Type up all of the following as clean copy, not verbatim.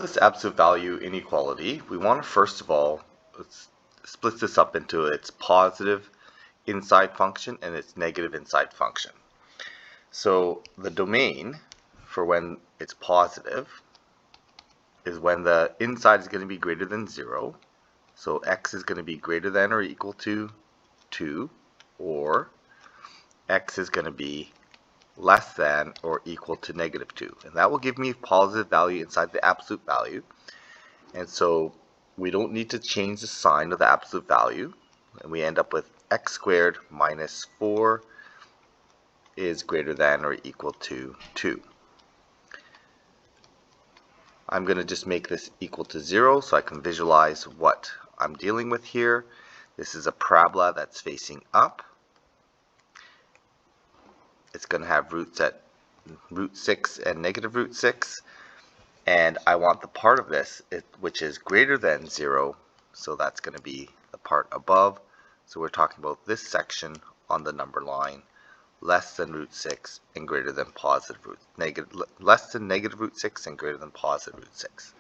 This absolute value inequality, we want to first of all split this up into its positive inside function and its negative inside function. So the domain for when it's positive is when the inside is going to be greater than 0. So x is going to be greater than or equal to 2, or x is going to be less than or equal to negative 2. And that will give me a positive value inside the absolute value. And so we don't need to change the sign of the absolute value. And we end up with x squared minus 4 is greater than or equal to 2. I'm going to just make this equal to 0 so I can visualize what I'm dealing with here. This is a parabola that's facing up. It's going to have roots at root 6 and negative root 6. And I want the part of this which is greater than 0. So that's going to be the part above. So we're talking about this section on the number line. Less than root 6 and greater than positive root less than negative root 6 and greater than positive root 6.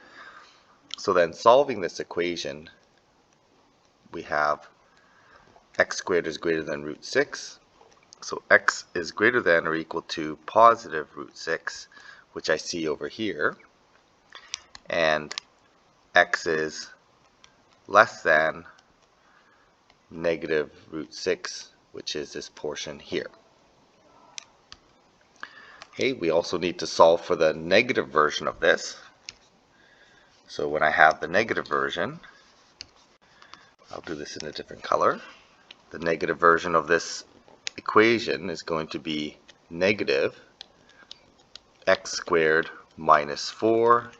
So then solving this equation, we have x squared is greater than root 6. So x is greater than or equal to positive root 6, which I see over here, and x is less than negative root 6, which is this portion here. Okay, we also need to solve for the negative version of this. So when I have the negative version, I'll do this in a different color. The negative version of this equation is going to be negative x squared minus 4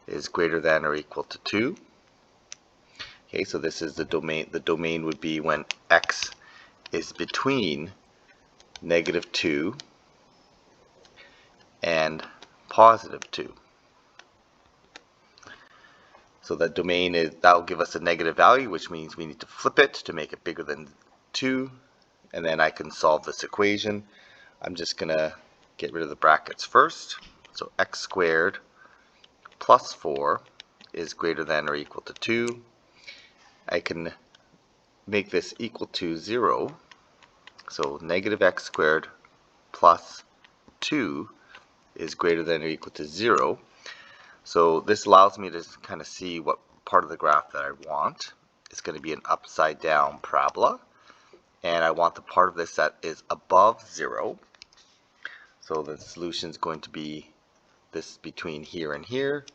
is greater than or equal to 2. Okay, so this is the domain. The domain would be when x is between negative 2 and positive 2. So the domain is, that'll give us a negative value, which means we need to flip it to make it bigger than 2, and then I can solve this equation. I'm just going to get rid of the brackets first. So x squared plus 4 is greater than or equal to 2. I can make this equal to 0. So negative x squared plus 2 is greater than or equal to 0. So this allows me to kind of see what part of the graph that I want. It's going to be an upside down parabola, and I want the part of this that is above 0. So the solution is going to be this between here and here.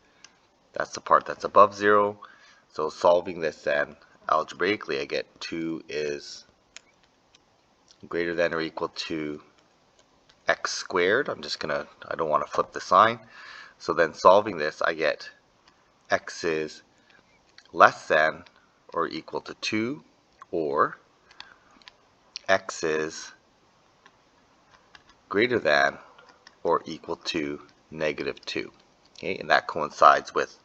That's the part that's above 0. So solving this then algebraically, I get 2 is greater than or equal to x squared. I don't want to flip the sign. So then solving this, I get x is less than or equal to 2, or x is greater than or equal to negative 2. Okay, and that coincides with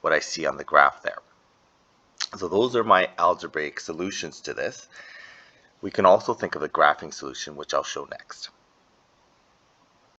what I see on the graph there. So those are my algebraic solutions to this. We can also think of the graphing solution, which I'll show next.